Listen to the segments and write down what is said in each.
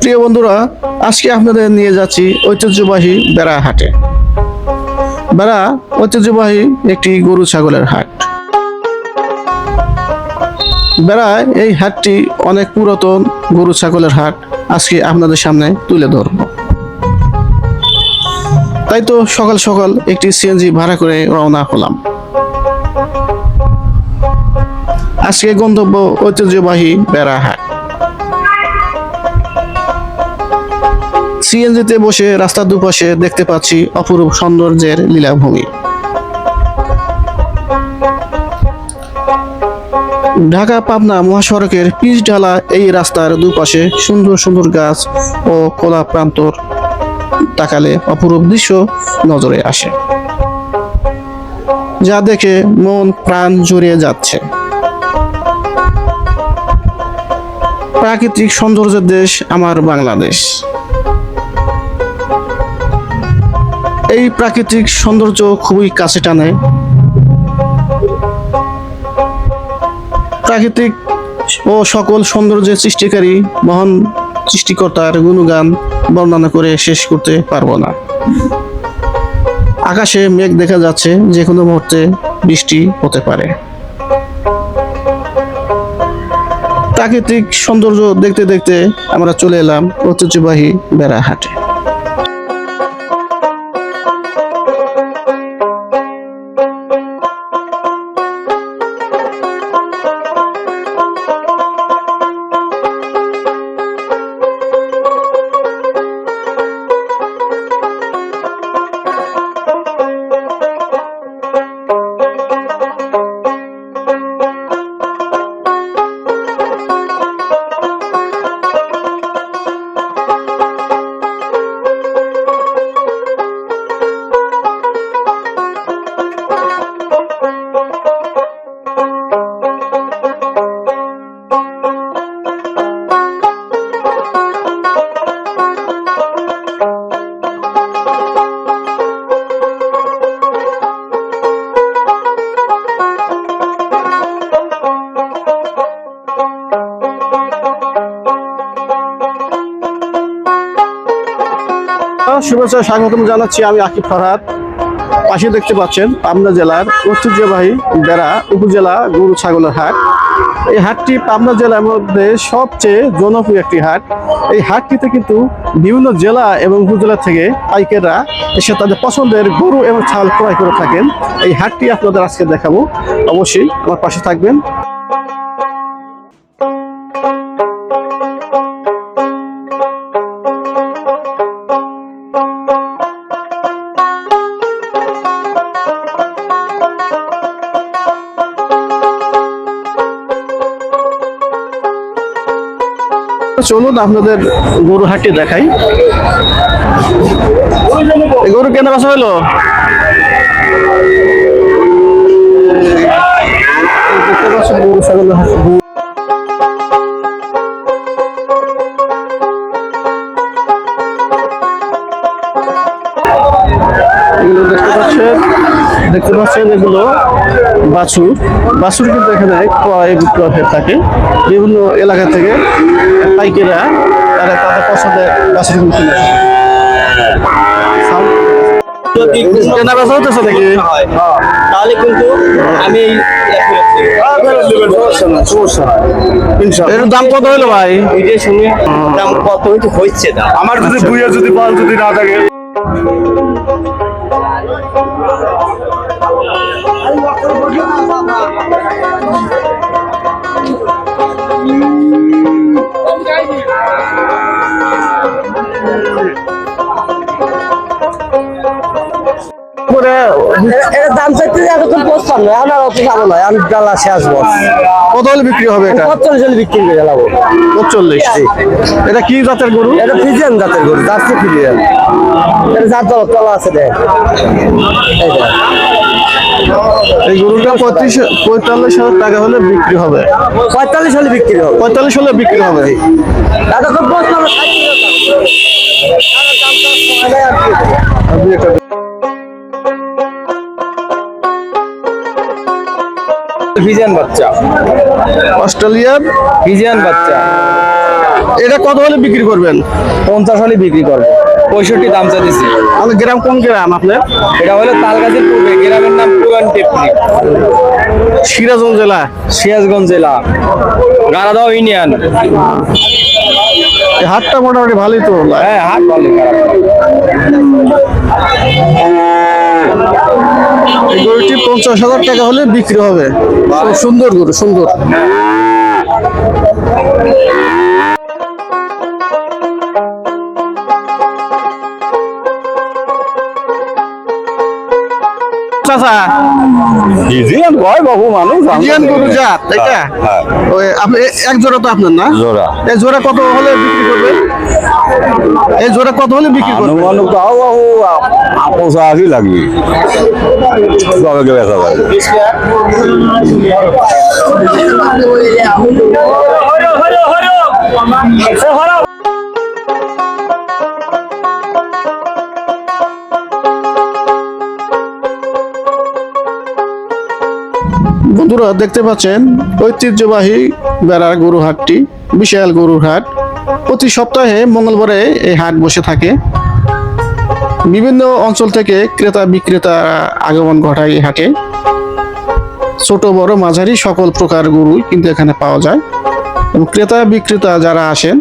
প্রিয় বন্ধুরা, আজকে আপনাদের নিয়ে যাচ্ছি ঐতিহ্যবাহী বেড়া হাটে। বেড়া ঐতিহ্যবাহী একটি গরু ছাগলের হাট। বেড়া এই হাটটি অনেক পুরাতন গরু ছাগলের হাট আজকে আপনাদের সামনে তুলে ধরব। তাই তো সকাল সকাল একটি সিএনজি ভাড়া করে রওনা হলাম। আজকে গন্তব্য ঐতিহ্যবাহী বেড়া হাট। সিএনজিতে বসে রাস্তার দুপাশে দেখতে পাচ্ছি অপরূপ সৌন্দর্যের লীলাভূমি। ঢাকা পাবনা মহাসড়কের পিচ ঢালা এই রাস্তার দুপাশে সুন্দর সুন্দর গাছ ও খোলা প্রান্তর তাকালে অপরূপ দৃশ্য নজরে আসে, যা দেখে মন প্রাণ জুড়িয়ে যাচ্ছে। প্রাকৃতিক সৌন্দর্যের দেশ আমার বাংলাদেশ। এই প্রাকৃতিক সৌন্দর্য খুবই কাছে টানে। প্রাকৃতিক ও সকল সৌন্দর্যের সৃষ্টিকারী মহান সৃষ্টিকর্তার গুণগান বর্ণনা করে শেষ করতে পারবো না। আকাশে মেঘ দেখা যাচ্ছে, যে কোনো মুহূর্তে বৃষ্টি হতে পারে। প্রাকৃতিক সৌন্দর্য দেখতে দেখতে আমরা চলে এলাম ঐতিহ্যবাহী বেড়া হাটে। শুভেচ্ছা স্বাগতম জানাচ্ছি, আমি আকিব ফরহাদ। পাশে দেখতে পাচ্ছেন পাবনা জেলার ঐতিহ্যবাহী বেড়া উপজেলা গরু ছাগলের হাট। এই হাটটি পাবনা জেলার মধ্যে সবচেয়ে জনপ্রিয় একটি হাট। এই হাটটিতে কিন্তু বিভিন্ন জেলা এবং উপজেলা থেকে পাইকাররা এসে তাদের পছন্দের গরু এবং ছাগল ক্রয় করে থাকেন। এই হাটটি আপনাদের আজকে দেখাবো, অবশ্যই আমার পাশে থাকবেন। চলুন আপনাদের গরু হাটটি দেখাই। গরু কেনা বেচা হলো? দেখতে পাচ্ছেন গরু ছাগলের হাট। এগুলো দেখতে পাচ্ছেন এগুলো বাছুর। বাছুর কিন্তু এখানে ক্রয় বিক্রয় হয়ে থাকে। বিভিন্ন এলাকা থেকে পাইকাররা তারা তাদের পছন্দের বাছুর কিনে কেনা বেচা হতেছে নাকি? তাহলে কিন্তু আমি এর দাম কত হলো ভাই? দাম কত হচ্ছে দাম আমার যদি বুইয়া যদি পাল যদি না থাকে দাম চাইতে এখন প্রস্তাব নয়, আমার অত যাবো নয়, আমি ডালা শেষ বস। কত হলে বিক্রি হবে এটা? 45 বিক্রি করে যাবো। 45? এটা কি জাতের গরু? এটা ফ্রিজিয়ান জাতের গরু, জার্সি ফ্রিজিয়ান। এটা জাত তলা আছে দেখ। এই গরুটা 45,000 টাকা হলে বিক্রি হবে। 45 হলে বিক্রি হবে। 45 হলে বিক্রি হবে। দাদা খুব প্রশ্ন ফিজিয়ান বাচ্চা, অস্ট্রেলিয়ার ফিজিয়ান বাচ্চা এটা কত হলে বিক্রি করবেন? 50 হলে বিক্রি করবে। 65 দাম চাইছি। আমাদের গ্রাম কোন গ্রাম আপনার? এটা হলো তালগাছির পূর্বে, গ্রামের নাম পুরান টেপনি, সিরাজগঞ্জ জেলা। সিরাজগঞ্জ জেলা, গারাদাও ইউনিয়ন। এই হাটটা মোটামুটি ভালোই তো। হ্যাঁ, হাট ভালো, খারাপ না। এই গরুটি 50,000 টাকা হলে বিক্রি হবে। খুব সুন্দর গরু, সুন্দর। চাচা, ইজিয়ান কয় বাবু মানুষ ইন্ডিয়ান গরু জাত এটা? হ্যাঁ। ওই আপনি এক জোড়া তো আপনার না? জোড়া। এই জোড়া কত হলে বিক্রি করবেন? এই জোড়া কত হলে বিক্রি করবেন? আনুমানুক তাও বাবু 85 লাগবে, তবে কে বেচা যাবে। বন্ধুরা দেখতে পাচ্ছেন ঐতিহ্যবাহী বেড়ার গরু হাটটি, বিশাল গরুর হাট। প্রতি সপ্তাহে মঙ্গলবারে এই হাট বসে থাকে। বিভিন্ন অঞ্চল থেকে ক্রেতা বিক্রেতা আগমন ঘটায় এই হাটে। ছোট বড় মাঝারি সকল প্রকার গরুই কিন্তু এখানে পাওয়া যায় এবং ক্রেতা বিক্রেতা যারা আসেন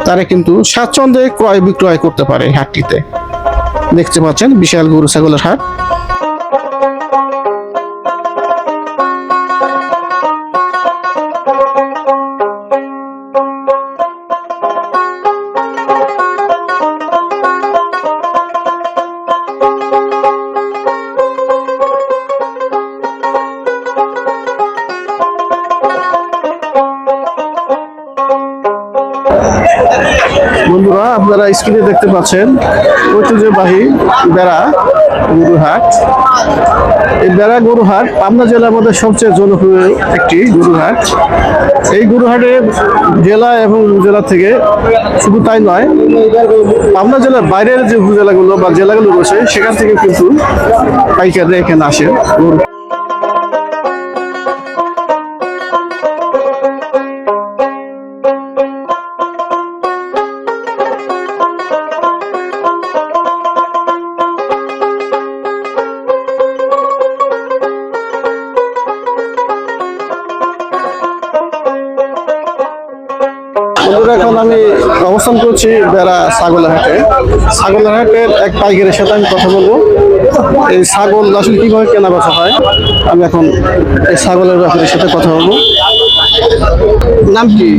তারা কিন্তু স্বাচ্ছন্দ্যে ক্রয় বিক্রয় করতে পারে এই হাটটিতে। দেখতে পাচ্ছেন বিশাল গরু ছাগলের হাট। বন্ধুরা আপনারা স্ক্রিনে দেখতে পাচ্ছেন ঐতিহ্যবাহী বেড়া গরুহাট। এই বেড়া গরুহাট পাবনা জেলার মধ্যে সবচেয়ে জনপ্রিয় একটি গরুহাট। এই গরুহাটে জেলা এবং উপজেলা থেকে শুধু তাই নয়, পাবনা জেলার বাইরের যে উপজেলাগুলো বা জেলাগুলো রয়েছে সেখান থেকে কিন্তু পাইকাররা এখানে আসেন গরু। বন্ধুরা এখন আমি অবস্থান করছি বেড়া ছাগলের হাটে। ছাগলের হাটের এক পাইকারের সাথে আমি কথা বলবো। এই ছাগল আসলে কিভাবে কেনা বেচা হয়, আমি এখন এই ছাগলের ব্যাপারের সাথে কথা বলবো। নাম কি?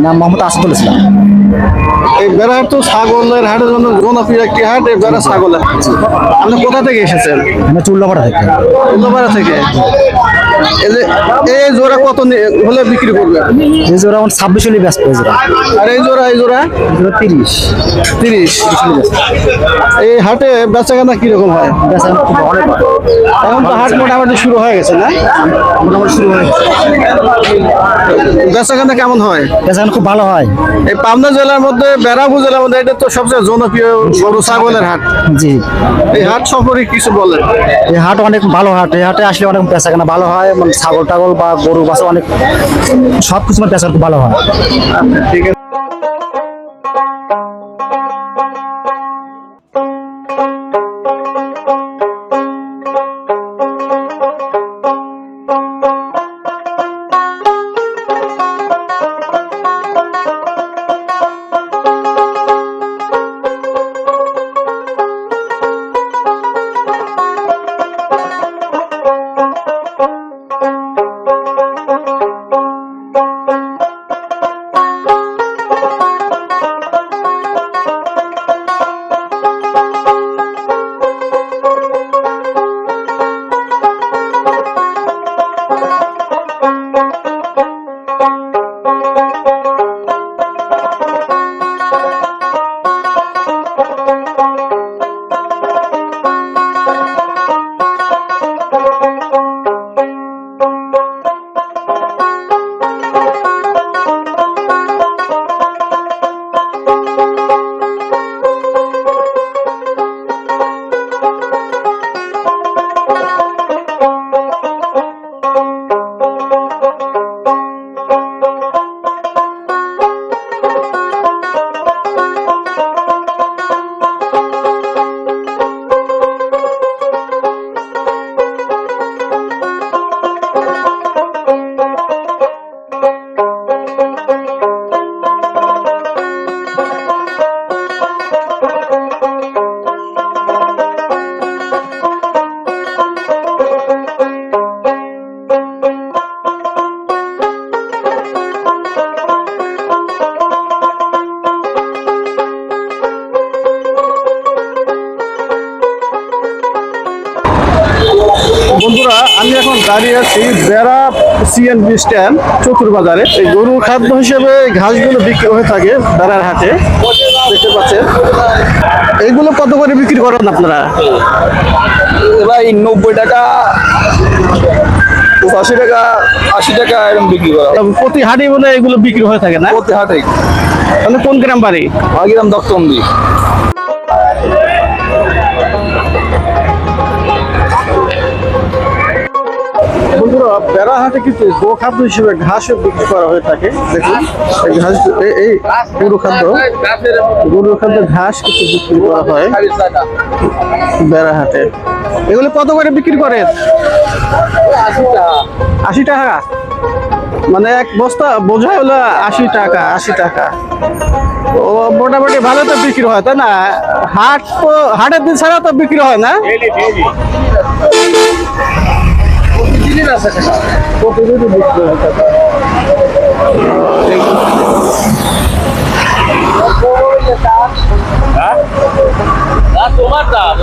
নাম মোহাম্মদ আসাদুল ইসলাম। এই বেড়াহাট তো ছাগলের হাটের জন্য জনপ্রিয় একটি হাট। এই বেড়া ছাগলের হাট। আপনি কোথা থেকে এসেছেন? আমি চুল্লাপাড়া থেকে। উল্লাপাড়া থেকে। এই যে এই জোড়া কত হলে বিক্রি করবে? এই জোড়া 26 হলে ব্যস্ত হয়ে যাবে। আর এই জোড়া 30। 30। এই হাটে বেচা কেনা কিরকম হয়? বেচা খুব অনেক হয়। এখন তো হাট মোটামুটি শুরু হয়ে গেছে না? মোটামুটি শুরু হয়ে গেছে। বেচা কেনা কেমন হয়? বেচা খুব ভালো হয়। এই পাবনা জেলার মধ্যে বেড়া উপজেলার মধ্যে এটা তো সবচেয়ে জনপ্রিয় গরু ছাগলের হাট। জি। এই হাট সম্পর্কে কিছু বলেন। এই হাট অনেক ভালো হাট। এই হাটে আসলে অনেক বেচা কেনা ভালো হয়। মানে ছাগল টাগল বা গরু বাচ্চা অনেক সব কিছু বেচা খুব ভালো হয়। ঠিক আছে। দাঁড়িয়ে আছি বেড়া সিএনবি স্ট্যান্ড চতুর বাজারে। এই গরুর খাদ্য হিসেবে এই ঘাসগুলো বিক্রি হয়ে থাকে বেড়ার হাটে, দেখতে পাচ্ছেন। এগুলো কত করে বিক্রি করেন আপনারা? ভাই 90 টাকা 85 টাকা 80 টাকা এরকম বিক্রি করা হয়। প্রতি হাটে বলে এগুলো বিক্রি হয়ে থাকে না? প্রতি হাটে। তাহলে কোন গ্রাম বাড়ি? আগিরাম দত্তন্দি। বন্ধুরা, বেড়া হাটে কিন্তু গো খাদ্য হিসেবে ঘাসও বিক্রি করা হয়ে থাকে। দেখুন এই ঘাস, এই গরু খাদ্য ঘাস কিন্তু বিক্রি করা হয় বেড়া হাটে। এগুলো কত করে বিক্রি করেন? 80 টাকা। মানে এক বস্তা বোঝাই হলো 80 টাকা। 80 টাকা ও মোটামুটি ভালো তো বিক্রি হয়, তাই না? হাট তো হাটের দিন ছাড়া তো বিক্রি হয় না? প্রতিদিনই বিক্রি হয়ে থাকে। তোমার দাম